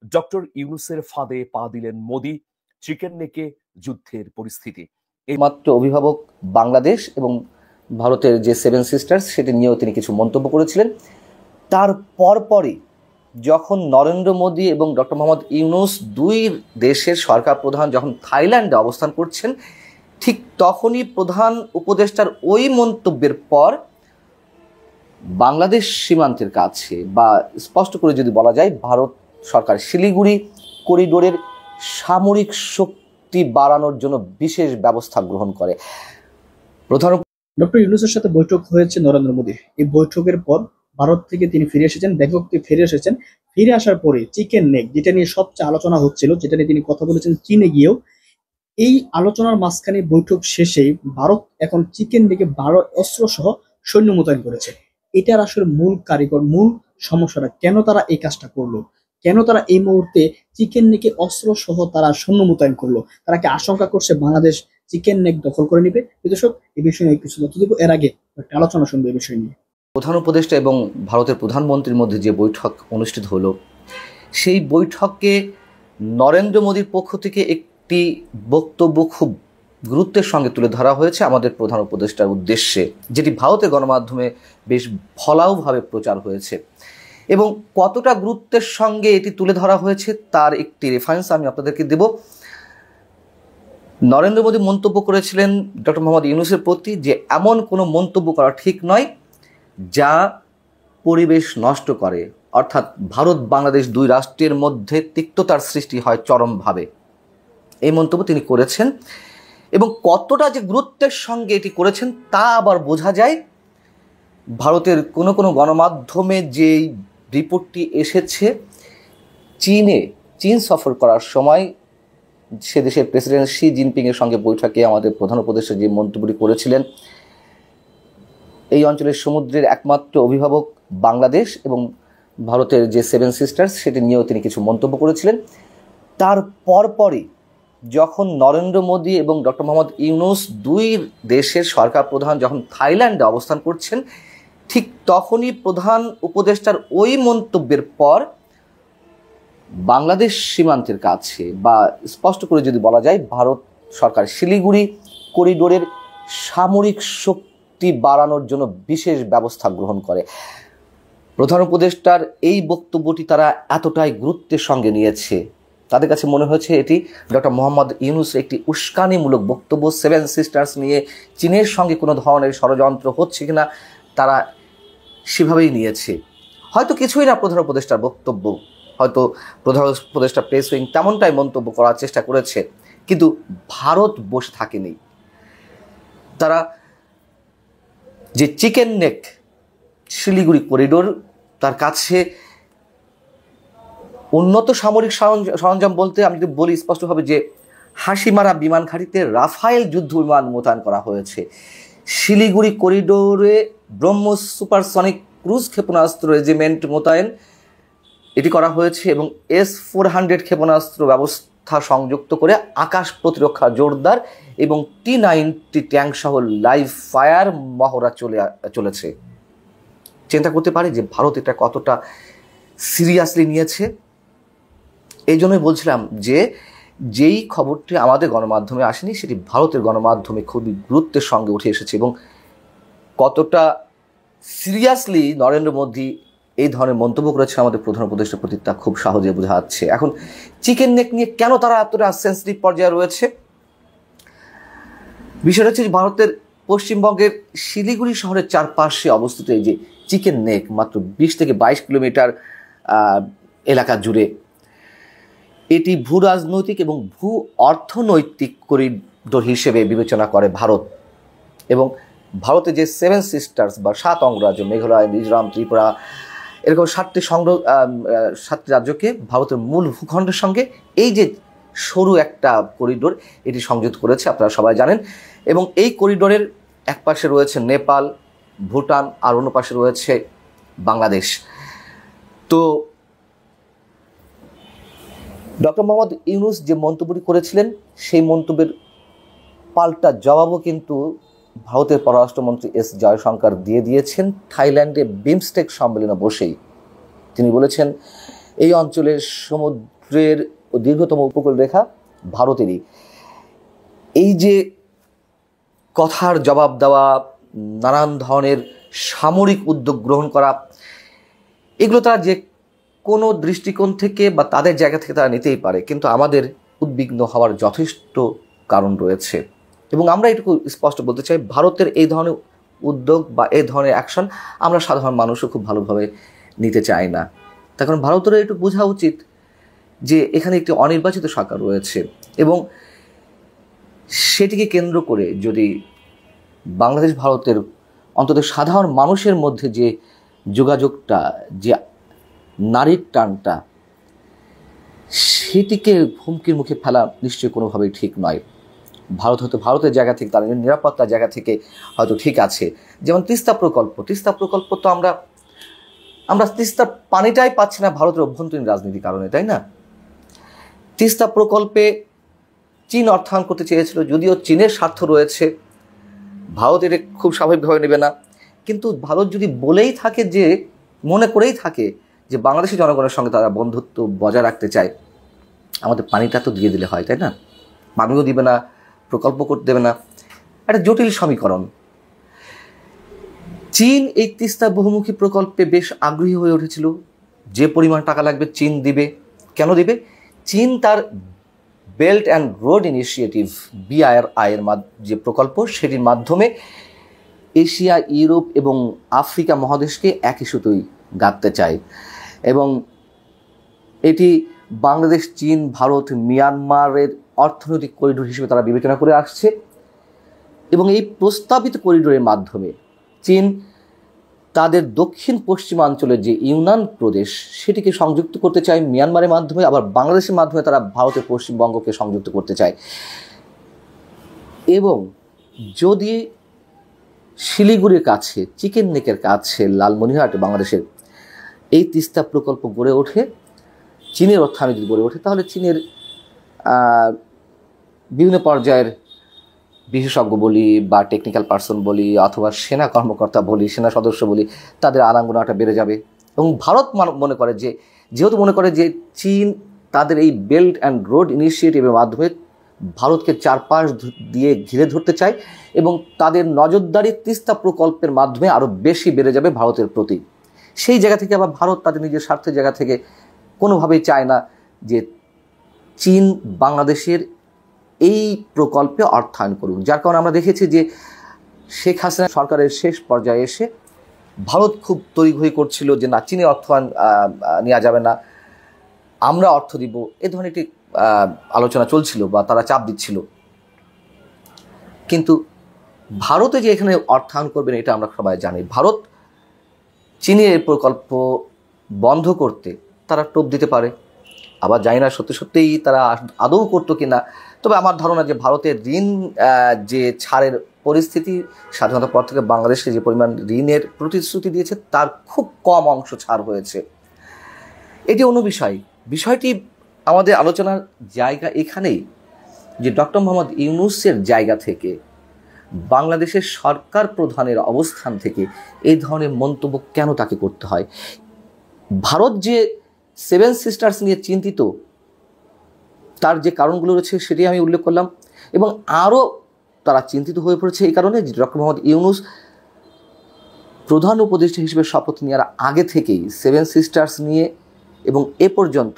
Doctor ইউনূসের ফাঁদে পা দিলেন মোদি, চিকেন নেকে যুদ্ধের পরিস্থিতি। মাত্র অভিভাবক বাংলাদেশ এবং ভারতের যে সেভেন সিস্টার্স সেটি নিয়েও তিনি কিছু মন্তব্য করেছিলেন। তার পরপরই যখন নরেন্দ্র মোদী এবং ডক্টর মোহাম্মদ ইউনূস দুই দেশের সরকার প্রধান যখন থাইল্যান্ডে অবস্থান করছেন, ঠিক তখনই প্রধান উপদেষ্টার ওই মন্তব্যের পর বাংলাদেশ সীমান্তের কাছে, বা স্পষ্ট করে যদি বলা যায়, ভারত সরকার শিলিগুড়ি করিডোরের সামরিক শক্তি বাড়ানোর জন্য বিশেষ ব্যবস্থা গ্রহণ করে। প্রধান ডক্টর ইউনূসের সাথে বৈঠক হয়েছে নরেন্দ্র মোদীর। এই বৈঠকের পর ভারত থেকে তিনি ফিরে এসেছেন, ব্যাংকক থেকে ফিরে এসেছেন। ফিরে আসার পরে চিকেন নেক, যেটা নিয়ে সবচেয়ে আলোচনা হচ্ছিল, যেটা নিয়ে তিনি কথা বলেছেন চীনে গিয়েও, এই আলোচনার মাঝখানে বৈঠক শেষেই ভারত এখন চিকেন নেকে 12 অস্ত্র সহ সৈন্য মোতায়েন করেছে। এটার আসলে মূল কারিগর, মূল সমস্যাটা কেন তারা এই কাজটা করলো, কেন তারা এই মুহূর্তে চিকেন নেকে অস্ত্র সহ তারা সৈন্য মোতায়েন করলো? তারা কি আশঙ্কা করছে বাংলাদেশ চিকেন নেক দখল করে নিবে? দর্শক, এই বিষয়ে নিয়ে কিছু তথ্য দিব। এর আগে একটা আলোচনা শুনবো এই বিষয় নিয়ে। প্রধান উপদেষ্টা এবং ভারতের প্রধানমন্ত্রীর মধ্যে যে বৈঠক অনুষ্ঠিত হলো, সেই বৈঠকে নরেন্দ্র মোদীর পক্ষ থেকে একটি বক্তব্য খুব গুরুত্বের সঙ্গে তুলে ধরা হয়েছে আমাদের প্রধান উপদেষ্টার উদ্দেশ্যে, যেটি ভারতের গণমাধ্যমে বেশ ফলাওভাবে প্রচার হয়েছে। এবং কতটা গুরুত্বের সঙ্গে এটি তুলে ধরা হয়েছে তার একটি রেফারেন্স আমি আপনাদেরকে দেব। নরেন্দ্র মোদী মন্তব্য করেছিলেন ডক্টর মোহাম্মদ ইউনূসের প্রতি যে এমন কোনো মন্তব্য করা ঠিক নয় যা পরিবেশ নষ্ট করে, অর্থাৎ ভারত বাংলাদেশ দুই রাষ্ট্রের মধ্যে তিক্ততার সৃষ্টি হয় চরমভাবে। এই মন্তব্য তিনি করেছেন এবং কতটা যে গুরুত্বের সঙ্গে এটি করেছেন তা আবার বোঝা যায় ভারতের কোনো কোনো গণমাধ্যমে যে রিপোর্টটি এসেছে। চীন সফর করার সময় সে দেশের প্রেসিডেন্ট শি জিনপিংয়ের সঙ্গে বৈঠকে আমাদের প্রধান উপদেষ্টা যে মন্তব্যটি করেছিলেন, এই অঞ্চলের সমুদ্রের একমাত্র অভিভাবক বাংলাদেশ এবং ভারতের যে সেভেন সিস্টার্স সেটি নিয়েও তিনি কিছু মন্তব্য করেছিলেন। তার পরপরই যখন নরেন্দ্র মোদী এবং ডক্টর মোহাম্মদ ইউনূস দুই দেশের সরকার প্রধান যখন থাইল্যান্ডে অবস্থান করছেন, ঠিক তখনই প্রধান উপদেষ্টার ওই মন্তব্যের পর বাংলাদেশ সীমান্তের কাছে, বা স্পষ্ট করে যদি বলা যায়, ভারত সরকার শিলিগুড়ি করিডোরের সামরিক শক্তি বাড়ানোর জন্য বিশেষ ব্যবস্থা গ্রহণ করে। প্রধান উপদেষ্টার এই বক্তব্যটি তারা এতটাই গুরুত্বের সঙ্গে নিয়েছে, তাদের কাছে মনে হয়েছে এটি ডক্টর মোহাম্মদ ইউনূসের একটি উস্কানিমূলক বক্তব্য। সেভেন সিস্টার্স নিয়ে চীনের সঙ্গে কোনো ধরনের ষড়যন্ত্র হচ্ছে কিনা তারা সেভাবেই নিয়েছে। হয়তো কিছুই না প্রধান উপদেষ্টার বক্তব্য, হয়তো প্রধান উপদেষ্টা প্রেস উইং তেমনটাই মন্তব্য করার চেষ্টা করেছে, কিন্তু ভারত বসে থাকেনি। তারা যে চিকেন নেক শিলিগুড়ি করিডোর, তার কাছে উন্নত সামরিক সরঞ্জাম বলতে আমি যদি বলি স্পষ্টভাবে যে হাসিমারা বিমান ঘাঁটিতে রাফায়েল যুদ্ধ বিমান মোতায়েন করা হয়েছে। শিলিগুড়ি করিডোরে ব্রহ্মোস সুপারসনিক ক্রুজ ক্ষেপণাস্ত্র রেজিমেন্ট মোতায়েন এটি করা হয়েছে এবং S-400 ক্ষেপণাস্ত্র ব্যবস্থা সংযুক্ত করে আকাশ প্রতিরক্ষা জোরদার এবং T-90 ট্যাঙ্ক সহ লাইভ ফায়ার মহড়া চলেছে। চিন্তা করতে পারি যে ভারত এটা কতটা সিরিয়াসলি নিয়েছে। এই জন্যই বলছিলাম যে যেই খবরটি আমাদের গণমাধ্যমে আসেনি সেটি ভারতের গণমাধ্যমে খুবই গুরুত্বের সঙ্গে উঠে এসেছে এবং কতটা সিরিয়াসলি নরেন্দ্র মোদী এই ধরনের মন্তব্য করেছে আমাদের প্রধান উপদেষ্টার প্রতি তা খুব সহজে বোঝা যাচ্ছে। এখন চিকেন নেক নিয়ে কেন তারা এতটা সেন্সিটিভ পর্যায়ে রয়েছে, বিষয়টা হচ্ছে ভারতের পশ্চিমবঙ্গের শিলিগুড়ি শহরের চারপাশে অবস্থিত এই যে চিকেন নেক, মাত্র 20 থেকে 22 কিলোমিটার এলাকা জুড়ে, এটি ভূ রাজনৈতিক এবং ভূ অর্থনৈতিক করিডোর হিসেবে বিবেচনা করে ভারত। এবং ভারতের যে সেভেন সিস্টার্স বা 7 অঙ্গরাজ্য, মেঘালয়, মিজোরাম, ত্রিপুরা, এরকম 7টি রাজ্যকে ভারতের মূল ভূখণ্ডের সঙ্গে এই যে সরু একটা করিডোর এটি সংযুক্ত করেছে, আপনারা সবাই জানেন। এবং এই করিডোরের এক পাশে রয়েছে নেপাল, ভুটান, আর অন্য পাশে রয়েছে বাংলাদেশ। তো ডক্টর মোহাম্মদ ইউনূস যে মন্তব্যটি করেছিলেন সেই মন্তব্যের পাল্টা জবাবও কিন্তু ভারতের পররাষ্ট্রমন্ত্রী এস জয়শঙ্কর দিয়েছেন থাইল্যান্ডে বিমস্টেক সম্মেলনে বসেই। তিনি বলেছেন এই অঞ্চলের সমুদ্রের দীর্ঘতম উপকূল রেখা ভারতেরই। এই যে কথার জবাব দেওয়া, নানান ধরনের সামরিক উদ্যোগ গ্রহণ করা, এগুলো তারা যে কোনো দৃষ্টিকোণ থেকে বা তাদের জায়গা থেকে তারা নিতেই পারে, কিন্তু আমাদের উদ্বিগ্ন হওয়ার যথেষ্ট কারণ রয়েছে। এবং আমরা এটুকু স্পষ্ট বলতে চাই, ভারতের এই ধরনের উদ্যোগ বা এই ধরনের অ্যাকশন আমরা সাধারণ মানুষও খুব ভালোভাবে নিতে চাই না। তার কারণ ভারতের একটু বোঝা উচিত যে এখানে একটি অনির্বাচিত সরকার রয়েছে, এবং সেটিকে কেন্দ্র করে যদি বাংলাদেশ ভারতের অন্তত সাধারণ মানুষের মধ্যে যে যোগাযোগটা, যে নারীর টানটা, সেটিকে হুমকির মুখে ফেলা নিশ্চয়ই কোনোভাবেই ঠিক নয়। ভারত হয়তো ভারতের জায়গা থেকে, তার নিরাপত্তার জায়গা থেকে হয়তো ঠিক আছে। যেমন তিস্তা প্রকল্প তো আমরা তিস্তার পানিটাই পাচ্ছি না ভারতের অভ্যন্তরীণ রাজনীতির কারণে, তাই না? তিস্তা প্রকল্পে চীন অর্থায়ন করতে চেয়েছিল, যদিও চীনের স্বার্থ রয়েছে, ভারত এটা খুব স্বাভাবিকভাবে নেবে না। কিন্তু ভারত যদি মনে করেই থাকে যে বাংলাদেশের জনগণের সঙ্গে তারা বন্ধুত্ব বজায় রাখতে চায়, আমাদের পানিটা তো দিয়ে দিলে হয়, তাই না? পানিও দিবে না, প্রকল্প করতে দেবে না, একটা জটিল সমীকরণ। চীন এই তিস্তা বহুমুখী প্রকল্পে বেশ আগ্রহী হয়ে উঠেছিল। যে পরিমাণ টাকা লাগবে চীন দিবে। কেন দিবে? চীন তার belt and road initiative BRI এর যে প্রকল্প, সেটির মাধ্যমে এশিয়া, ইউরোপ এবং আফ্রিকা মহাদেশকে একই সুতোয় গাঁথতে চায়। এবং এটি বাংলাদেশ, চীন, ভারত, মিয়ানমারের অর্থনৈতিক করিডোর হিসেবে তারা বিবেচনা করে আসছে। এবং এই প্রস্তাবিত করিডোরের মাধ্যমে চীন তাদের দক্ষিণ পশ্চিমাঞ্চলের যে ইউনান প্রদেশ, সেটিকে সংযুক্ত করতে চায় মিয়ানমারের মাধ্যমে, আবার বাংলাদেশের মাধ্যমে তারা ভারতের পশ্চিমবঙ্গকে সংযুক্ত করতে চায়। এবং যদি শিলিগুড়ির কাছে, চিকেন নেকের কাছে, লালমনিরহাট বাংলাদেশের এই তিস্তা প্রকল্প গড়ে ওঠে, চীনের অর্থায়নে যদি গড়ে ওঠে, তাহলে চীনের বিভিন্ন পর্যায়ের বিশেষজ্ঞ বলি বা টেকনিক্যাল পার্সন বলি অথবা সেনা কর্মকর্তা বলি, সেনা সদস্য বলি, তাদের আনাগোনাটা বেড়ে যাবে। এবং ভারত যেহেতু মনে করে যে চীন তাদের এই বেল্ট অ্যান্ড রোড ইনিশিয়েটিভের মাধ্যমে ভারতকে চারপাশ দিয়ে ঘিরে ধরতে চায়, এবং তাদের নজরদারি তিস্তা প্রকল্পের মাধ্যমে আরও বেশি বেড়ে যাবে ভারতের প্রতি। সেই জায়গা থেকে আবার ভারত তাদের নিজের স্বার্থের জায়গা থেকে কোনোভাবেই চায় না যে চীন বাংলাদেশের এই প্রকল্পে অর্থায়ন করুক। যার কারণে আমরা দেখেছি যে শেখ হাসিনা সরকারের শেষ পর্যায়ে এসে ভারত খুব তড়িঘড়ি করছিল যে না, চীনের অর্থায়ন নেওয়া যাবে না, আমরা অর্থ দিব, এ ধরনের একটি আলোচনা চলছিল বা তারা চাপ দিচ্ছিল। কিন্তু ভারতে যে এখানে অর্থায়ন করবেন এটা আমরা সবাই জানি। ভারত চীনের এই প্রকল্প বন্ধ করতে তারা টোপ দিতে পারে, আবার জানি না সত্যিই তারা আদৌ করতো কিনা। তবে আমার ধারণা যে ভারতের ঋণ যে ছাড়ের পরিস্থিতি, স্বাধীনতার পর থেকে বাংলাদেশে যে পরিমাণ ঋণের প্রতিশ্রুতি দিয়েছে তার খুব কম অংশ ছাড় হয়েছে। এটি অন্য বিষয়টি আমাদের আলোচনার জায়গা এখানেই যে ডক্টর মোহাম্মদ ইউনূসের জায়গা থেকে, বাংলাদেশের সরকার প্রধানের অবস্থান থেকে এই ধরনের মন্তব্য কেন তাকে করতে হয়। ভারত যে 7 সিস্টার্স নিয়ে চিন্তিত, তার যে কারণগুলো রয়েছে সেটি আমি উল্লেখ করলাম। এবং আরও তারা চিন্তিত হয়ে পড়েছে এই কারণে যে ডক্টর মোহাম্মদ ইউনূস প্রধান উপদেষ্টা হিসেবে শপথ নেওয়ার আগে থেকেই 7 সিস্টার্স নিয়ে এবং এ পর্যন্ত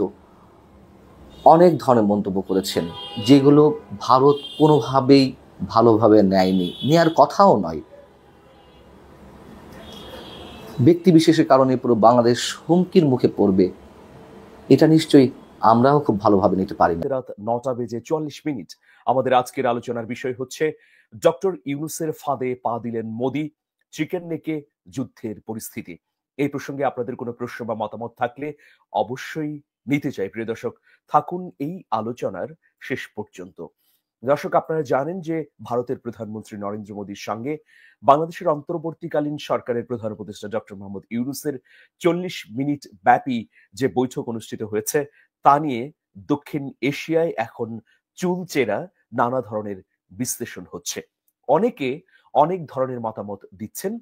অনেক ধরনের মন্তব্য করেছেন, যেগুলো ভারত কোনোভাবেই ভালোভাবে নেয়নি, নেয়ার কথাও নয়। ব্যক্তি বিশেষের কারণে পুরো বাংলাদেশ হুমকির মুখে পড়বে, এটা নিশ্চয়ই আমরাও খুব ভালোভাবে নিতে পারি না। রাত 9:44। আমাদের আজকের আলোচনার বিষয় হচ্ছে ডক্টর ইউনূসের ফাঁদে পা দিলেন মোদি, চিকেন নেকে যুদ্ধের পরিস্থিতি। এই প্রসঙ্গে আপনাদের কোনো প্রশ্ন বা মতামত থাকলে অবশ্যই নিতে চাই। প্রিয় দর্শক, থাকুন এই আলোচনার শেষ পর্যন্ত। দর্শক, আপনারা জানেন যে ভারতের প্রধানমন্ত্রী নরেন্দ্র মোদীর সঙ্গে বাংলাদেশের অন্তর্বর্তীকালীন সরকারের প্রধান উপদেষ্টা ডক্টর মোহাম্মদ ইউনূসের 40 মিনিট ব্যাপী যে বৈঠক অনুষ্ঠিত হয়েছে, তা নিয়ে দক্ষিণ এশিয়ায় এখন চুলচেরা নানা ধরনের বিশ্লেষণ হচ্ছে। অনেকে অনেক ধরনের মতামত দিচ্ছেন।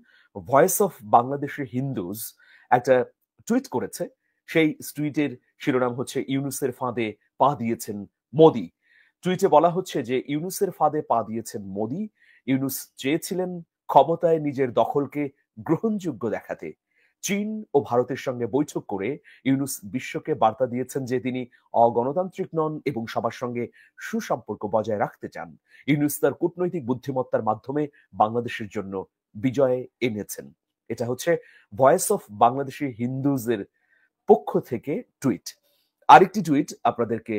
ভয়েস অফ বাংলাদেশের হিন্দুজ একটা টুইট করেছে, সেই টুইটের শিরোনাম হচ্ছে ইউনূসের ফাঁদে পা দিয়েছেন মোদি। টুইটে বলা হচ্ছে যে ইউনূসের ফাঁদে পা দিয়েছেন মোদি। ইউনূস চেয়েছিলেন ক্ষমতায় নিজের দখলকে গ্রহণযোগ্য দেখাতে। চীন ও ভারতের সঙ্গে বৈঠক করে ইউনূস বিশ্বকে বার্তা দিয়েছেন যে তিনি অগণতান্ত্রিক নন এবং সবার সঙ্গে সুসম্পর্ক বজায় রাখতে চান। ইউনূস তার কূটনৈতিক বুদ্ধিমত্তার মাধ্যমে বাংলাদেশের জন্য বিজয় এনেছেন। এটা হচ্ছে ভয়েস অফ বাংলাদেশি হিন্দুজের পক্ষ থেকে টুইট। আরেকটি টুইট আপনাদেরকে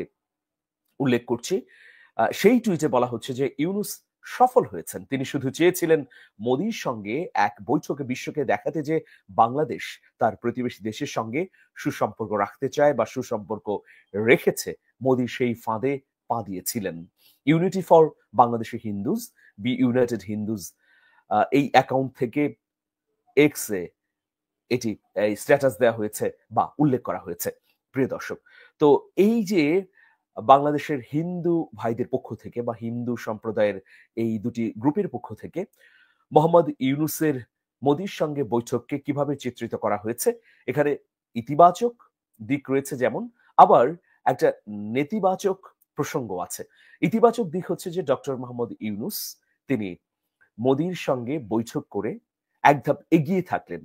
উল্লেখ করছি। সেই টুইটে বলা হচ্ছে যে ইউনূস সফল হয়েছেন। তিনি শুধু চেয়েছিলেন মোদির সঙ্গে এক বৈঠকে বিশ্বকে দেখাতে যে বাংলাদেশ তার প্রতিবেশী দেশের সঙ্গে সুসম্পর্ক রাখতে চায় বা সুসম্পর্ক রেখেছে। মোদি সেই ফাঁদে পা দিয়েছিলেন। Unity for Bangladeshi Hindus, B United Hindus, এই অ্যাকাউন্ট থেকে এক্সে এটি স্ট্যাটাস দেওয়া হয়েছে বা উল্লেখ করা হয়েছে। প্রিয় দর্শক, তো এই যে বাংলাদেশের হিন্দু ভাইদের পক্ষ থেকে বা হিন্দু সম্প্রদায়ের এই দুটি গ্রুপের পক্ষ থেকে মোহাম্মদ ইউনূসের মোদির সঙ্গে বৈঠককে কিভাবে চিত্রিত করা হয়েছে, এখানে ইতিবাচক দিক রয়েছে যেমন, আবার একটা নেতিবাচক প্রসঙ্গ আছে। ইতিবাচক দিক হচ্ছে যে ডক্টর মোহাম্মদ ইউনূস তিনি মোদির সঙ্গে বৈঠক করে এক ধাপ এগিয়ে থাকলেন।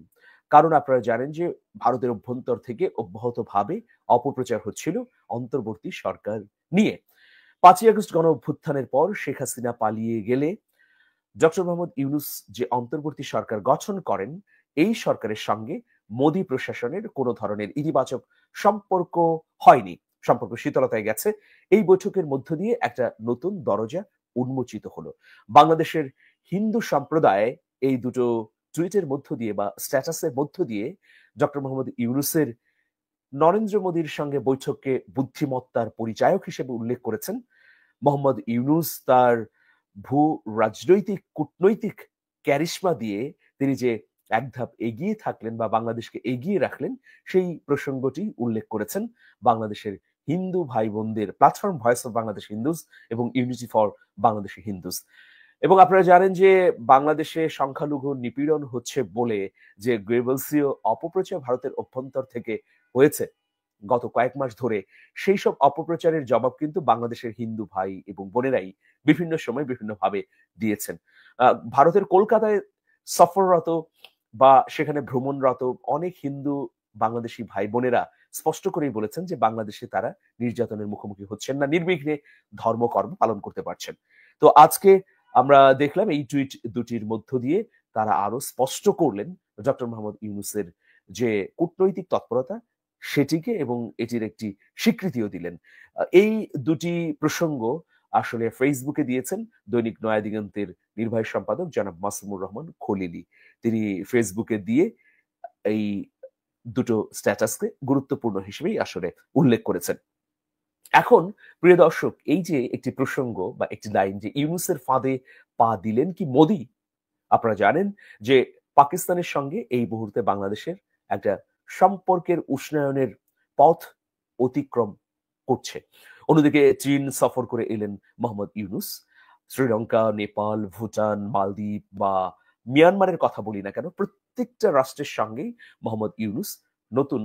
কারণ আপনারা জানেন যে ভারতের অভ্যন্তর থেকে অব্যাহতভাবে অপপ্রচার হচ্ছিল অন্তর্বর্তী সরকার নিয়ে। 5ই আগস্ট গণ অভ্যুত্থানের পর শেখ হাসিনা পালিয়ে গেলে ডক্টর মোহাম্মদ ইউনূস যে অন্তর্বর্তী সরকার গঠন করেন, এই সরকারের সঙ্গে মোদি প্রশাসনের কোনো ধরনের ইতিবাচক সম্পর্ক হয়নি, সম্পর্ক শীতলতায় গেছে। এই বৈঠকের মধ্য দিয়ে একটা নতুন দরজা উন্মোচিত হলো। বাংলাদেশের হিন্দু সম্প্রদায় এই দুটো টুইটের মধ্য দিয়ে বা স্ট্যাটাসের মধ্য দিয়ে ডক্টর মোহাম্মদ ইউনূসের নরেন্দ্র মোদির সঙ্গে বৈঠককে বুদ্ধিমত্তার পরিচায়ক হিসেবে উল্লেখ করেছেন। মোহাম্মদ ইউনূস তার ভূ রাজনৈতিক কূটনৈতিক ক্যারিশমা দিয়ে তিনি যে এক ধাপ এগিয়ে থাকলেন বা বাংলাদেশকে এগিয়ে রাখলেন, সেই প্রসঙ্গটি উল্লেখ করেছেন বাংলাদেশের হিন্দু ভাই বোনদের platform voice of Bangladesh Hindus এবং ইউনিটি ফর বাংলাদেশি হিন্দুজ। এবং আপনারা জানেন যে বাংলাদেশে সংখ্যালঘু নিপীড়ন হচ্ছে বলে যে গ্রেবলসীয় অপপ্রচার ভারতের অভ্যন্তর থেকে হয়েছে গত কয়েক মাস ধরে, সেই সব অপপ্রচারের জবাব কিন্তু বাংলাদেশের হিন্দু ভাই এবং বোনেরাই বিভিন্ন সময় বিভিন্নভাবে দিয়েছেন। ভারতের কলকাতায় সফররত বা সেখানে ভ্রমণরত অনেক হিন্দু বাংলাদেশি ভাই বোনেরা স্পষ্ট করেই বলেছেন যে বাংলাদেশে তারা নির্যাতনের মুখোমুখি হচ্ছেন না, নির্বিঘ্নে ধর্মকর্ম পালন করতে পারছেন। তো আজকে আমরা দেখলাম এই টুইট দুটির মধ্য দিয়ে তারা আরো স্পষ্ট করলেন ডক্টর মোহাম্মদ ইউনূসের যে কূটনৈতিক তৎপরতা সেটিকে, এবং এটির একটি স্বীকৃতিও দিলেন। এই দুটি প্রসঙ্গ আসলে ফেসবুকে দিয়েছেন দৈনিক নয়া দিগন্তের নির্বাহী সম্পাদক জনাব মাসুমুর রহমান খলিলি। তিনি ফেসবুকে দিয়ে এই দুটো স্ট্যাটাসকে গুরুত্বপূর্ণ হিসেবেই আসলে উল্লেখ করেছেন। এখন প্রিয় দর্শক, এই যে একটি প্রসঙ্গ বা একটি লাইন যে ইউনূসের ফাঁদে পা দিলেন কি মোদি, আপনারা জানেন যে পাকিস্তানের সঙ্গে এই মুহূর্তে বাংলাদেশের একটা সম্পর্কের উষ্ণায়নের পথ অতিক্রম করছে। অন্যদিকে চীন সফর করে এলেন মোহাম্মদ ইউনূস। শ্রীলঙ্কা, নেপাল, ভুটান, মালদ্বীপ বা মিয়ানমারের কথা বলি না কেন, প্রত্যেকটা রাষ্ট্রের সঙ্গেই মোহাম্মদ ইউনূস নতুন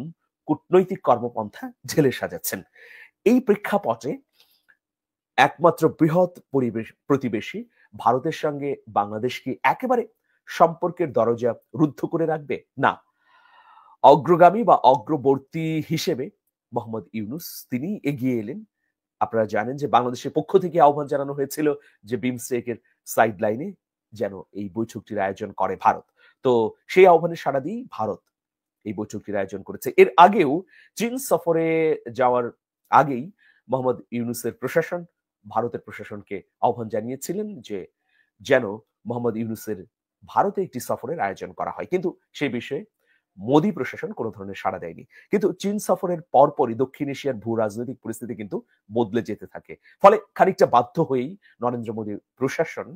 কূটনৈতিক কর্মপন্থা ঢেলে সাজাচ্ছেন। এই প্রেক্ষাপটে একমাত্র বৃহৎ প্রতিবেশী ভারতের সঙ্গে বাংলাদেশ কি একেবারে সম্পর্কের দরজা রুদ্ধ করে রাখবে? না, অগ্রগামী বা অগ্রবর্তী হিসেবে মোহাম্মদ ইউনূস তিনি এগিয়ে এলেন। আপনারা জানেন যে বাংলাদেশের পক্ষ থেকে আহ্বান জানানো হয়েছিল যে বিমস্টেকের সাইড লাইনে যেন এই বৈঠকটির আয়োজন করে ভারত। তো সেই আহ্বানে সাড়া দিয়ে ভারত এই বৈঠকটির আয়োজন করেছে। এর আগেও চীন সফরে যাওয়ার আগেই মোহাম্মদ ইউনূসের প্রশাসন ভারতের প্রশাসনকে আহ্বান জানিয়েছিলেন যে যেন মোহাম্মদ ইউনূসের ভারতে একটি সফরের আয়োজন করা হয়, কিন্তু সেই বিষয়ে মোদি প্রশাসন কোনো ধরনের সাড়া দেয়নি। কিন্তু চীন সফরের পরপরই দক্ষিণ এশিয়ার ভূ রাজনৈতিক পরিস্থিতি কিন্তু বদলে যেতে থাকে, ফলে খানিকটা বাধ্য হয়েই নরেন্দ্র মোদীর প্রশাসন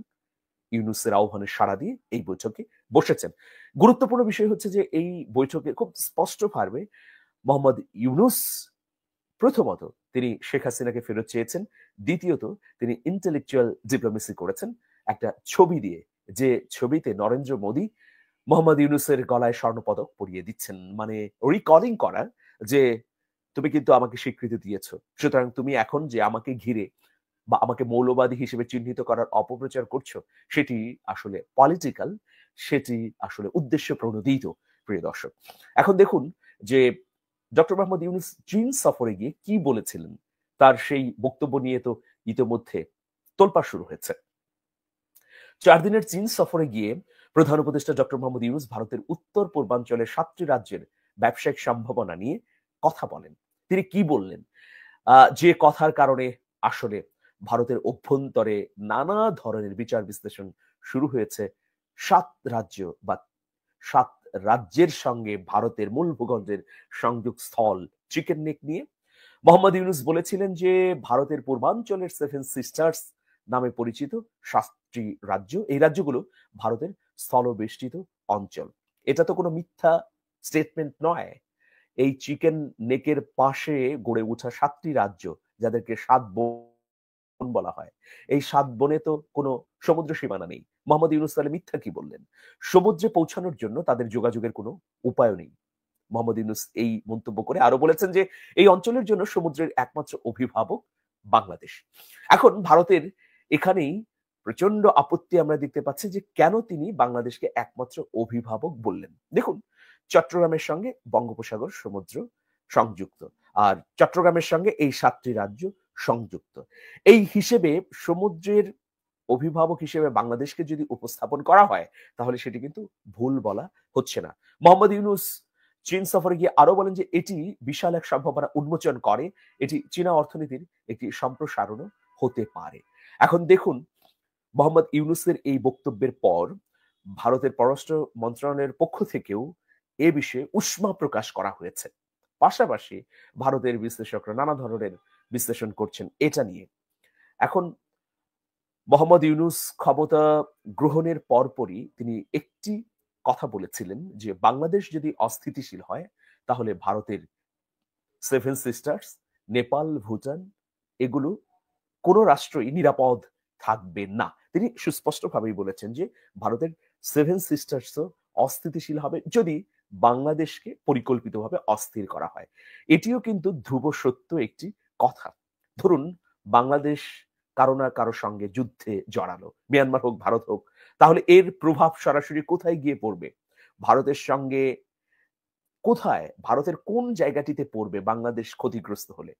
ইউনূসের আহ্বানে সাড়া দিয়ে এই বৈঠকে বসেছেন। গুরুত্বপূর্ণ বিষয় হচ্ছে যে এই বৈঠকে খুব স্পষ্টভাবে মোহাম্মদ ইউনূস প্রথমত তিনি শেখ হাসিনাকে ফেরত চেয়েছেন, দ্বিতীয়ত তিনি ইন্টেলেকচুয়াল ডিপ্লোমেসি করেছেন একটা ছবি দিয়ে, যে ছবিতে নরেন্দ্র মোদী মোহাম্মদ ইউনূসের গলায় স্বর্ণপদক পরিয়ে দিচ্ছেন, মানে রিকলিং করার যে তুমি কিন্তু আমাকে স্বীকৃতি দিয়েছ, সুতরাং তুমি এখন যে আমাকে ঘিরে বা আমাকে মৌলবাদী হিসেবে চিহ্নিত করার অপপ্রচার করছো, সেটি আসলে পলিটিক্যাল, সেটি আসলে উদ্দেশ্য প্রণোদিত। প্রিয় দর্শক, এখন দেখুন যে ডক্টর মোহাম্মদ ইউনূস চীন সফরে গিয়ে কি বলেছিলেন, তার সেই বক্তব্য নিয়ে তো ইতিমধ্যে তোলপাড় শুরু হয়েছে। 4 দিনের চীন সফরে গিয়ে প্রধান উপদেষ্টা ডক্টর মোহাম্মদ ইউনূস ভারতের উত্তর পূর্বাঞ্চলের 7টি রাজ্যের ব্যবসায়িক সম্ভাবনা নিয়ে কথা বলেন। তিনি কি বললেন, যে কথার কারণে আসলে ভারতের অভ্যন্তরে নানা ধরনের বিচার বিশ্লেষণ শুরু হয়েছে 7 রাজ্য বা 7 রাজ্যের সঙ্গে ভারতের মূল ভূখণ্ডের সংযোগ স্থল চিকেন নেক নিয়ে। মোহাম্মদ ইউনূস বলেছিলেন যে ভারতের পূর্বাঞ্চলের 7 সিস্টার্স নামে পরিচিত 7টি রাজ্য, এই রাজ্যগুলো ভারতের স্থলবেষ্টিত অঞ্চল। এটা তো কোনো মিথ্যা স্টেটমেন্ট নয়। এই চিকেন নেকের পাশে গড়ে ওঠা 7টি রাজ্য, যাদেরকে 7 বোন বলা হয়, এই 7 বনে তো কোনো সমুদ্র সীমানা নেই। মোহাম্মদ ইউনূস তাহলে মিথ্যা কি বললেন? সমুদ্রে পৌঁছানোর জন্য তাদের যোগাযোগের কোনো উপায় নেই। মোহাম্মদ ইউনূস এই মন্তব্য করে আরো বলেছেন যে এই অঞ্চলের জন্য সমুদ্রের একমাত্র অভিভাবক বাংলাদেশ। এখন ভারতের এখানেই প্রচন্ড আপত্তি আমরা দেখতে পাচ্ছি যে কেন তিনি বাংলাদেশকে একমাত্র অভিভাবক বললেন। দেখুন, চট্টগ্রামের সঙ্গে বঙ্গোপসাগর সমুদ্র সংযুক্ত, আর চট্টগ্রামের সঙ্গে এই 7টি রাজ্য সংযুক্ত। এই হিসেবে সমুদ্রের অভিভাবক হিসেবে বাংলাদেশকে যদি উপস্থাপন করা হয়, তাহলে সেটি কিন্তু ভুল বলা হচ্ছে না। মোহাম্মদ ইউনূস চীন সফরে গিয়ে আরো বলেন যে এটি বিশাল এক সম্ভাবনা উন্মোচন করে, এটি চীনা অর্থনীতির একটি সম্প্রসারণও হতে পারে। এখন দেখুন, মোহাম্মদ ইউনূসের এই বক্তব্যের পর ভারতের পররাষ্ট্র মন্ত্রণালয়ের পক্ষ থেকেও এ বিষয়ে উষ্মা প্রকাশ করা হয়েছে। পাশাপাশি ভারতের বিশ্লেষকরা নানা ধরনের বিশ্লেষণ করছেন এটা নিয়ে। এখন মোহাম্মদ ইউনূস ক্ষমতা গ্রহণের পরপরই তিনি একটি কথা বলেছিলেন যে বাংলাদেশ যদি অস্থিতিশীল হয়, তাহলে ভারতের 7 সিস্টার্স, নেপাল, ভুটান, এগুলো কোনো রাষ্ট্রই নিরাপদ থাকবে না। তিনি সুস্পষ্টভাবেই বলেছেন যে ভারতের 7 সিস্টার্সও অস্থিতিশীল হবে যদি বাংলাদেশকে পরিকল্পিতভাবে অস্থির করা হয়। এটিও কিন্তু ধ্রুব সত্য একটি কথা। ধরুন, বাংলাদেশ কারো না কারো সঙ্গে যুদ্ধে জড়ালো, মিয়ানমার হোক, ভারত হোক, তাহলে এর প্রভাব সরাসরি কোথায় গিয়ে পড়বে? ভারতের সঙ্গে কোথায়, ভারতের কোন জায়গাটিতে পড়বে বাংলাদেশ ক্ষতিগ্রস্ত হলে?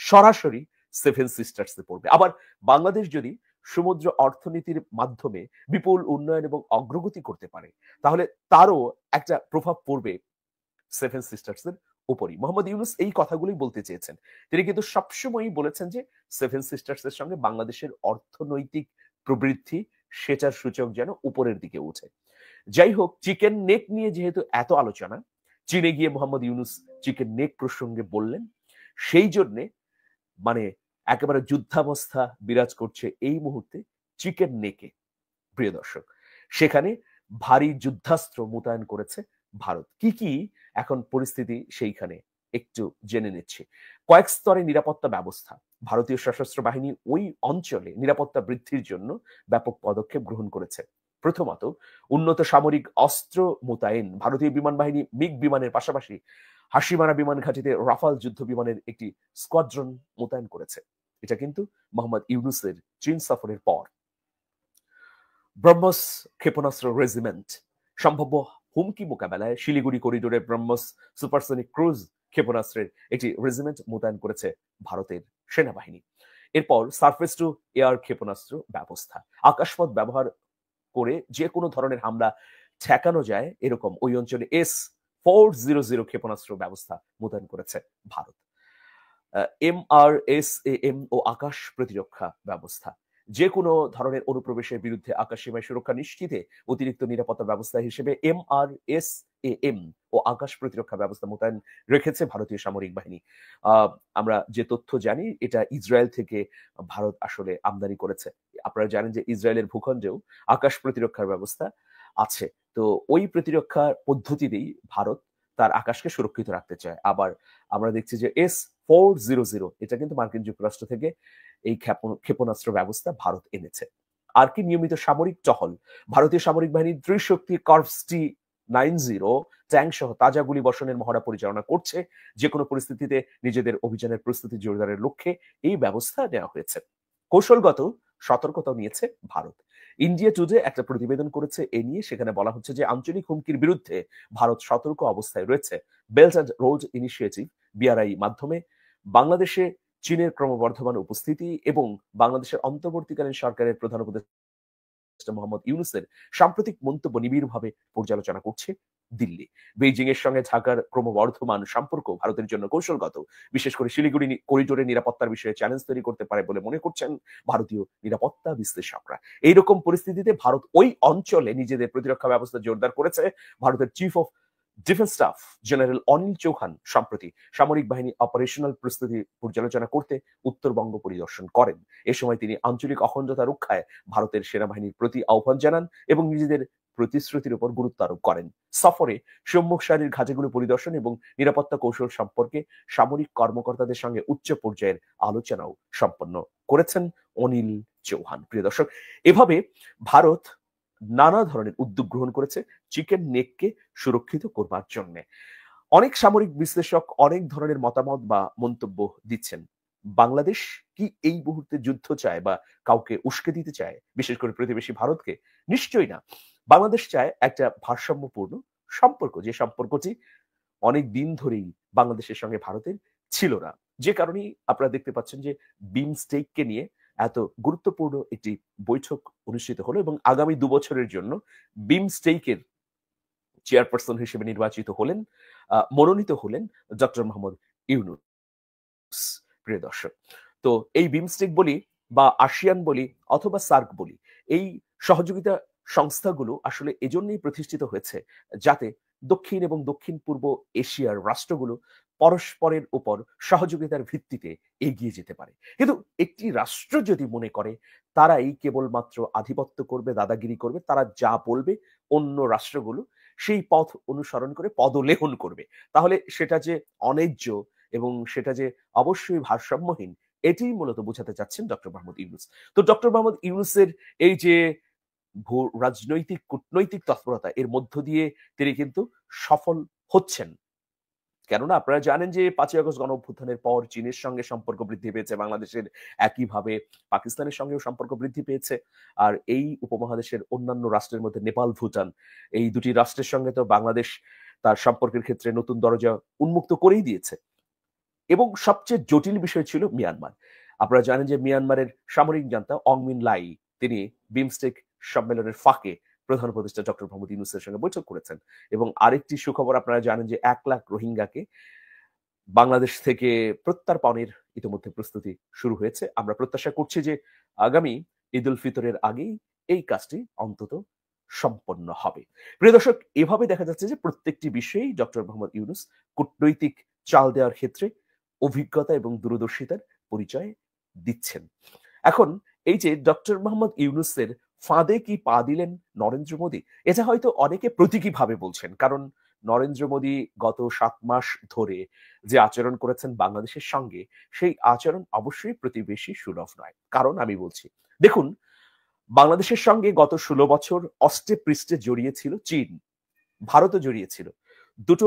সরাসরি 7 সিস্টার্সে পড়বে। আবার বাংলাদেশ যদি সমুদ্র অর্থনীতির মাধ্যমে বিপুল উন্নয়ন এবং অগ্রগতি করতে পারে, তাহলে তারও একটা প্রভাব পড়বে 7 সিস্টার্সের উপরই। মোহাম্মদ ইউনূস এই কথাগুলোই বলতে চেয়েছেন। তিনি কিন্তু সবসময়ই বলেছেন যে 7 সিস্টার্সের সঙ্গে বাংলাদেশের অর্থনৈতিক প্রবৃদ্ধি, সেটার সূচক যেন উপরের দিকে উঠে। যাই হোক, চিকেন নেক নিয়ে যেহেতু এত আলোচনা, চীনে গিয়ে মোহাম্মদ ইউনূস চিকেন নেক প্রসঙ্গে বললেন, সেই জন্যে মানে একেবারে যুদ্ধাবস্থা বিরাজ করছে এই মুহূর্তে চিকেন নেকে। প্রিয় দর্শক, সেখানে ভারী যুদ্ধাস্ত্র মোতায়েন করেছে ভারত। কি কি এখন পরিস্থিতি সেইখানে একটু জেনে নিচ্ছি। কয়েক স্তরে নিরাপত্তা ব্যবস্থা, ভারতীয় সশস্ত্র বাহিনী ওই অঞ্চলে নিরাপত্তা বৃদ্ধির জন্য ব্যাপক পদক্ষেপ গ্রহণ করেছে। প্রথমত, উন্নত সামরিক অস্ত্র মোতায়েন, ভারতীয় বিমান বাহিনী মিগ বিমানের পাশাপাশি হাসিমারা বিমান ঘাঁটিতে রাফাল যুদ্ধ বিমানের একটি স্কোয়াড্রন মোতায়েন করেছে। এটা কিন্তু মোহাম্মদ ইউনূসের চীন সফরের পর। ব্রহ্মস ক্ষেপণাস্ত্র রেজিমেন্ট, সম্ভাব্য হুমকি মোকাবেলায় শিলিগুড়ি করিডোরে ব্রহ্মস সুপারসনিক ক্রুজ ক্ষেপণাস্ত্রের একটি রেজিমেন্ট মোতায়েন করেছে ভারতের সেনাবাহিনী। এরপর সারফেস টু এয়ার ক্ষেপণাস্ত্র ব্যবস্থা, আকাশপথ ব্যবহার করে যে কোনো ধরনের হামলা ঠেকানো যায় এরকম ওই অঞ্চলে S-400 ক্ষেপণাস্ত্র ব্যবস্থা মোতায়েন করেছে ভারত। MRSAM ও আকাশ প্রতিরক্ষা ব্যবস্থা, যে কোনো ধরনের অনুপ্রবেশের বিরুদ্ধে আকাশ সীমায় সুরক্ষা নিশ্চিতে অতিরিক্ত নিরাপত্তা ব্যবস্থা হিসেবে MRSAM ও আকাশ প্রতিরক্ষা ব্যবস্থা মোতায়েন রেখেছে ভারতীয় সামরিক বাহিনী। আমরা যে তথ্য জানি, এটা ইসরায়েল থেকে ভারত আসলে আমদানি করেছে। আপনারা জানেন যে ইসরায়েলের ভূখণ্ডেও আকাশ প্রতিরক্ষার ব্যবস্থা আছে। তো ওই প্রতিরক্ষা পদ্ধতিতেই ভারত তার আকাশকে সুরক্ষিত রাখতে চায়। আবার আমরা দেখছি যে S-400 এটা কিন্তু মার্কিন যুক্তরাষ্ট্র থেকে এই ক্ষেপণাস্ত্র ব্যবস্থা ভারত এনেছে। আর কি নিয়মিত সামরিক টহল, ভারতীয় সামরিক বাহিনীর ত্রিশক্তি কর্পসটি 90 ট্যাঙ্ক সহ তাজা গুলি বর্ষণের মহড়া পরিচালনা করছে। যে কোনো পরিস্থিতিতে নিজেদের অভিযানের প্রস্তুতি জোরদারের লক্ষ্যে এই ব্যবস্থা নেওয়া হয়েছে। কৌশলগত সতর্কতা নিয়েছে ভারত। ইন্ডিয়া টুডে একটা প্রতিবেদন করেছে এ নিয়ে। সেখানে বলা হচ্ছে যে আঞ্চলিক হুমকির বিরুদ্ধে ভারত সতর্ক অবস্থায় রয়েছে। Belt and road initiative BRI মাধ্যমে বাংলাদেশে চীনের ক্রমবর্ধমান উপস্থিতি এবং বাংলাদেশের অন্তর্বর্তীকালীন সরকারের প্রধান উপদেষ্টা মোহাম্মদ ইউনূসের সাম্প্রতিক মন্তব্য নিবিড়ভাবে পর্যালোচনা করছে দিল্লি। বেইজিং এর সঙ্গে ঢাকার ক্রমবর্ধমান সম্পর্ক ভারতের জন্য কৌশলগত, বিশেষ করে শিলিগুড়ি করিডোরের নিরাপত্তার বিষয়ে চ্যালেঞ্জ তৈরি করতে পারে বলে মনে করছেন ভারতীয় নিরাপত্তা বিশ্লেষকরা। এইরকম পরিস্থিতিতে ভারত ওই অঞ্চলে নিজেদের প্রতিরক্ষা ব্যবস্থা জোরদার করেছে। ভারতের chief of defence staff general Anil Chauhan সম্প্রতি সামরিক বাহিনী অপারেশনাল প্রস্তুতি পর্যালোচনা করতে উত্তরবঙ্গ পরিদর্শন করেন। এ সময় তিনি আঞ্চলিক অখণ্ডতা রক্ষায় ভারতের সেনাবাহিনীর প্রতি আহ্বান জানান এবং নিজেদের প্রতিশ্রুতির উপর গুরুত্ব আরোপ করেন। সফরে সম্মুখ সারির ঘাঁটিগুলো পরিদর্শন এবং নিরাপত্তা কৌশল সম্পর্কে সামরিক কর্মকর্তাদের সঙ্গে উচ্চ পর্যায়ের আলোচনাও সম্পন্ন করেছেন অনিল চৌহান। প্রিয় দর্শক, এভাবে ভারত নানা ধরনের উদ্যোগ গ্রহণ করেছে চিকেন নেককে সুরক্ষিত করবার জন্য। অনেক সামরিক বিশ্লেষক অনেক ধরনের মতামত বা মন্তব্য দিচ্ছেন। বাংলাদেশ কি এই মুহূর্তে যুদ্ধ চায় বা কাউকে উস্কে দিতে চায়, বিশেষ করে প্রতিবেশী ভারতকে? নিশ্চয়ই না। বাংলাদেশ চায় একটা ভারসাম্যপূর্ণ সম্পর্ক, যে সম্পর্কটি অনেক দিন ধরেই বাংলাদেশের সঙ্গে ভারতের ছিল না। যে কারণেই আপনারা দেখতে পাচ্ছেন যে বিমস্টেককে নিয়ে এত গুরুত্বপূর্ণ একটি বৈঠক অনুষ্ঠিত হলো এবং আগামী 2 বছরের জন্য বিমস্টেকের চেয়ারপারসন হিসেবে নির্বাচিত হলেন, মনোনীত হলেন ডক্টর মোহাম্মদ ইউনূস। প্রিয় দর্শক, তো এই বিমস্টেক বলি বা আসিয়ান বলি অথবা সার্ক বলি, এই সহযোগিতা সংস্থাগুলো আসলে এজন্যই প্রতিষ্ঠিত হয়েছে যাতে দক্ষিণ এবং দক্ষিণ পূর্ব এশিয়ার রাষ্ট্রগুলো পরস্পরের উপর সহযোগিতার ভিত্তিতে এগিয়ে যেতে পারে। কিন্তু একটি রাষ্ট্র যদি মনে করে তারাই কেবলমাত্র আধিপত্য করবে, দাদাগিরি করবে, তারা যা বলবে অন্য রাষ্ট্রগুলো সেই পথ অনুসরণ করে পদলেহন করবে, তাহলে সেটা যে অন্যায্য এবং সেটা যে অবশ্যই ভারসাম্যহীন, এটিই মূলত বোঝাতে চাচ্ছেন ডক্টর মোহাম্মদ ইউনূস। তো ডক্টর মোহাম্মদ ইউনূসের এই যে রাজনৈতিক কূটনৈতিক তৎপরতা, এর মধ্য দিয়ে তিনি কিন্তু সফল হচ্ছেন। কেননা আপনারা জানেন যে 5ই আগস্ট গণ অভ্যুত্থানের পর চীনের সঙ্গে সম্পর্ক বৃদ্ধি পেয়েছে বাংলাদেশের, একইভাবে পাকিস্তানের সঙ্গেও সম্পর্ক বৃদ্ধি পেয়েছে। আর এই উপমহাদেশের অন্যান্য রাষ্ট্রের মধ্যে নেপাল, ভুটান, এই দুটি রাষ্ট্রের সঙ্গে তো বাংলাদেশ তার সম্পর্কের ক্ষেত্রে নতুন দরজা উন্মুক্ত করেই দিয়েছে। এবং সবচেয়ে জটিল বিষয় ছিল মিয়ানমার। আপনারা জানেন যে মিয়ানমারের সামরিক জান্তা অং মিন লাই তিনি বিমস্টেক সম্মেলনের ফাঁকে প্রধান উপদেষ্টা ডক্টর মোহাম্মদ ইউনূসের সঙ্গে বৈঠক করেছেন। এবং আরেকটি সুখবর, আপনারা জানেন যে 1 লাখ রোহিঙ্গাকে বাংলাদেশ থেকে প্রত্যার্পণের ইতিমধ্যে প্রস্তুতি শুরু হয়েছে। আমরা প্রত্যাশা করছি যে আগামী ঈদ উল ফিতরের আগেই এই কাজটি অন্তত সম্পন্ন হবে। প্রিয় দর্শক, এভাবে দেখা যাচ্ছে যে প্রত্যেকটি বিষয়েই ডক্টর মোহাম্মদ ইউনূস কূটনৈতিক চাল দেওয়ার ক্ষেত্রে অভিজ্ঞতা এবং দূরদর্শিতার পরিচয় দিচ্ছেন। এখন এই যে ডক্টর মোহাম্মদ ইউনূসের ফাঁদে কি পা দিলেন নরেন্দ্র মোদী, এটা হয়তো অনেকে প্রতীকী ভাবে বলছেন, কারণ নরেন্দ্র মোদী গত 7 মাস ধরে যে আচরণ করেছেন বাংলাদেশের সঙ্গে, সেই আচরণ অবশ্যই প্রতিবেশী সুলভ নয়। কারণ আমি বলছি, দেখুন, বাংলাদেশের সঙ্গে গত 16 বছর অস্টে পৃষ্ঠে জড়িয়েছিল চীন, ভারতও জড়িয়েছিল। দুটো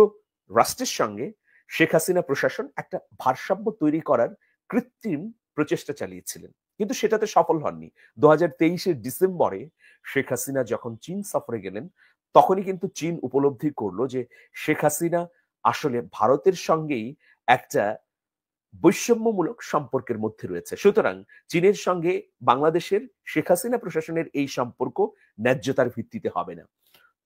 রাষ্ট্রের সঙ্গে শেখ হাসিনা প্রশাসন একটা ভারসাম্য তৈরি করার কৃত্রিম প্রচেষ্টা চালিয়েছিলেন, কিন্তু সেটাতে সফল হননি। 2023-এর ডিসেম্বরে শেখ হাসিনা যখন চীন সফরে গেলেন, তখনই কিন্তু চীন উপলব্ধি করলো যে শেখ হাসিনা আসলে ভারতের সঙ্গেই একটা বৈষম্যমূলক সম্পর্কের মধ্যে রয়েছে। সুতরাং চীনের সঙ্গে বাংলাদেশের শেখ হাসিনা প্রশাসনের এই সম্পর্ক ন্যায্যতার ভিত্তিতে হবে না।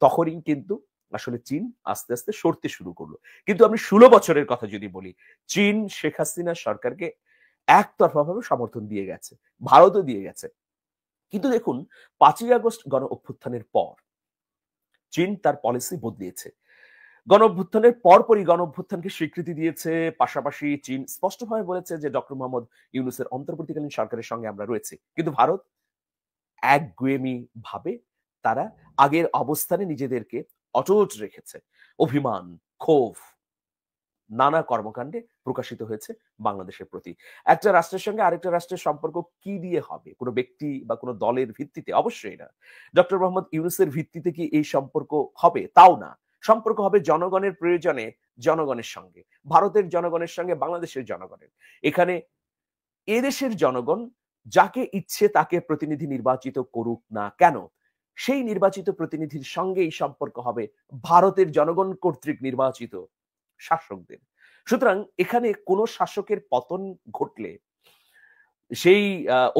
তখনই কিন্তু আসলে চীন আস্তে আস্তে সরতে শুরু করলো। কিন্তু আমি 16 বছরের কথা যদি বলি, চীন শেখ হাসিনা সরকারকে একতরফাভাবে সমর্থন দিয়ে গেছে, ভারতও দিয়ে গেছে। কিন্তু দেখুন, 5ই আগস্ট গণ অভ্যুত্থানের পর চীন তার পলিসি বদলিয়েছে। গণ অভ্যুত্থানের পরপরই গণ অভ্যুত্থানকে স্বীকৃতি দিয়েছে, পাশাপাশি চীন স্পষ্টভাবে বলেছে যে ডক্টর মোহাম্মদ ইউনূসের অন্তর্বর্তীকালীন সরকারের সঙ্গে আমরা রয়েছি। কিন্তু ভারত একগুয়েমি ভাবে তারা আগের অবস্থানে নিজেদেরকে অটুট রেখেছে। অভিমান, ক্ষোভ, নানা কর্মকাণ্ডে প্রকাশিত হয়েছে বাংলাদেশের প্রতি। একটা রাষ্ট্রের সঙ্গে আরেকটা রাষ্ট্রের সম্পর্ক কি দিয়ে হবে? কোনো ব্যক্তি বা কোনো দলের ভিত্তিতে? অবশ্যই না। ডক্টর মোহাম্মদ ইউনূসের ভিত্তিতে কি এই সম্পর্ক হবে? তাও না। সম্পর্ক হবে জনগণের প্রয়োজনে জনগণের সঙ্গে, ভারতের জনগণের সঙ্গে বাংলাদেশের জনগণের। এখানে এদেশের জনগণ যাকে ইচ্ছে তাকে প্রতিনিধি নির্বাচিত করুক না কেন, সেই নির্বাচিত প্রতিনিধির সঙ্গে এই সম্পর্ক হবে ভারতের জনগণ কর্তৃক নির্বাচিত শাসকদের। সুতরাং এখানে কোন শাসকের পতন ঘটলে সেই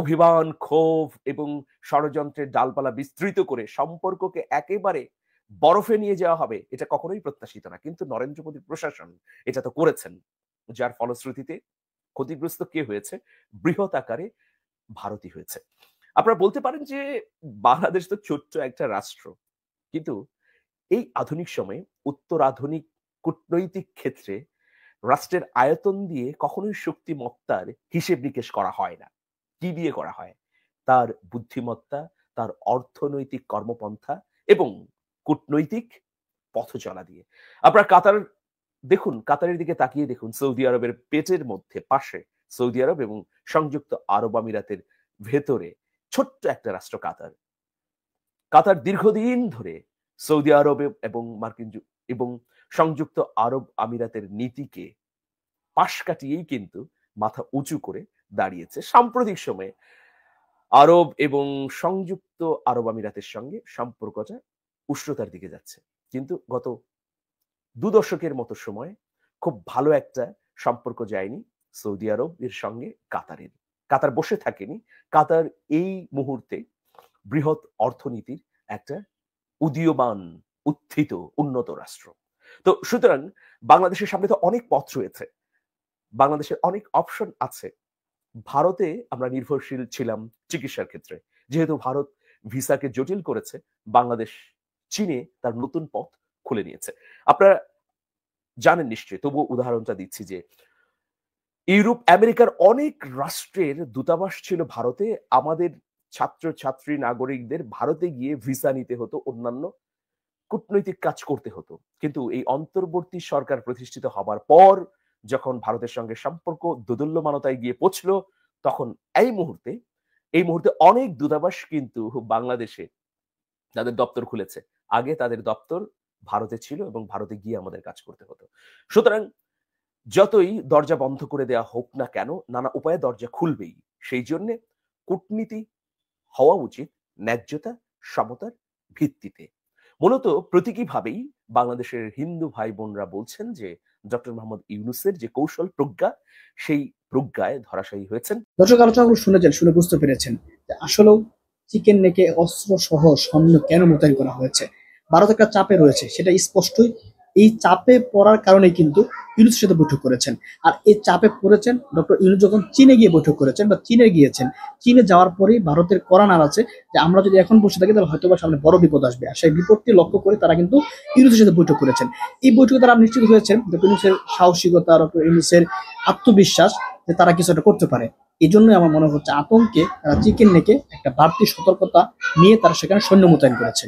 অভিমান, ক্ষোভ এবং ষড়যন্ত্রের ডালপালা বিস্তৃত করে সম্পর্ককে একেবারে বরফে নিয়ে যাওয়া হবে, এটা কখনোই প্রত্যাশিত না। কিন্তু নরেন্দ্র মোদী প্রশাসন এটা তো করেছেন, যার ফলশ্রুতিতে ক্ষতিগ্রস্ত কে হয়েছে? বৃহৎ আকারে ভারতই হয়েছে। আপনারা বলতে পারেন যে বাংলাদেশ তো ছোট্ট একটা রাষ্ট্র, কিন্তু এই আধুনিক সময়ে উত্তরাধুনিক কূটনৈতিক ক্ষেত্রে রাষ্ট্রের আয়তন দিয়ে কখনোই শক্তিমত্তার হিসেব নিকেশ করা হয় না। কি দিয়ে করা হয়? তার বুদ্ধিমত্তা, তার অর্থনৈতিক কর্মপন্থা এবং কূটনৈতিক পথচলা দিয়ে। আপনারা কাতার দেখুন, কাতারের দিকে তাকিয়ে দেখুন, সৌদি আরবের পেটের মধ্যে পাশে সৌদি আরব এবং সংযুক্ত আরব আমিরাতের ভেতরে ছোট্ট একটা রাষ্ট্র কাতার। কাতার দীর্ঘদিন ধরে সৌদি আরব এবং এবং সংযুক্ত আরব আমিরাতের নীতিকে পাশ কাটিয়েই কিন্তু মাথা উঁচু করে দাঁড়িয়েছে। সাম্প্রতিক সময়ে আরব এবং সংযুক্ত আরব আমিরাতের সঙ্গে সম্পর্কটা উষ্ণতার দিকে যাচ্ছে, কিন্তু গত 2 দশকের মতো সময় খুব ভালো একটা সম্পর্ক যায়নি সৌদি আরব এর সঙ্গে কাতারের। কাতার বসে থাকেনি, কাতার এই মুহূর্তে বৃহৎ অর্থনীতির একটা উদীয়মান, উত্থিত, উন্নত রাষ্ট্র। তো সুতরাং বাংলাদেশের সামনে তো অনেক পথ রয়েছে, বাংলাদেশের অনেক অপশন আছে। ভারতে আমরা নির্ভরশীল ছিলাম চিকিৎসার ক্ষেত্রে, যেহেতু ভারত ভিসাকে জটিল করেছে, বাংলাদেশ চীনে তার নতুন পথ খুলে নিয়েছে। আপনারা জানেন নিশ্চয়ই, তবুও উদাহরণটা দিচ্ছি যে ইউরোপ আমেরিকার অনেক রাষ্ট্রের দূতাবাস ছিল ভারতে। আমাদের ছাত্রছাত্রী নাগরিকদের ভারতে গিয়ে ভিসা নিতে হতো, অন্যান্য কূটনৈতিক কাজ করতে হতো। কিন্তু এই অন্তর্বর্তী সরকার প্রতিষ্ঠিত হবার পর যখন ভারতের সঙ্গে সম্পর্ক দোদুল্যমানতায় গিয়ে পৌঁছলো, তখন এই মুহূর্তে অনেক দূতাবাস কিন্তু বাংলাদেশে তাদের দপ্তর খুলেছে। আগে তাদের দপ্তর ভারতে ছিল এবং ভারতে গিয়ে আমাদের কাজ করতে হতো। সুতরাং যতই দরজা বন্ধ করে দেওয়া হোক না কেন, নানা উপায়ে দরজা খুলবেই। সেই জন্য কূটনীতি হওয়া উচিত ন্যায্যতা, সমতার ভিত্তিতে। মূলত প্রতীকীভাবেই বাংলাদেশের হিন্দু ভাই বোনরা বলছেন যে ডক্টর মোহাম্মদ ইউনূসের যে কৌশল প্রজ্ঞা, সেই প্রজ্ঞায় ধরাশায়ী হয়েছেন। দর্শক, আলোচনাগুলো শুনেছেন, শুনে বুঝতে পেরেছেন যে আসলেও চিকেন নেকে অস্ত্র সহ সৈন্য কেন মোতায়েন করা হয়েছে। ভারত একটা চাপে রয়েছে, সেটা স্পষ্টই। এই চাপে পড়ার কারণে কিন্তু ইউনূসের সাথে বৈঠক করেছেন। আর এই চাপে পড়েছেন ডক্টর ইউনূস যখন চীনে গিয়ে বৈঠক করেছেন বা চীনে গিয়েছেন। চীনে যাওয়ার পরেই ভারতের কড়া নাড় আছে যে আমরা যদি এখন বসে থাকি তাহলে হয়তো বা সামনে বড় বিপদ আসবে। আর সেই বিপদটি লক্ষ্য করে তারা কিন্তু ইউনূসের সাথে বৈঠক করেছেন। এই বৈঠকে তারা নিশ্চিত হয়েছেন ডক্টর ইউনূসের সাহসিকতা, ডক্টর ইউনূসের আত্মবিশ্বাস যে তারা কিছু একটা করতে পারে। এই জন্যই আমার মনে হচ্ছে আতঙ্কে তারা চিকেন নেকে একটা বাড়তি সতর্কতা নিয়ে তারা সেখানে সৈন্য মোতায়েন করেছে।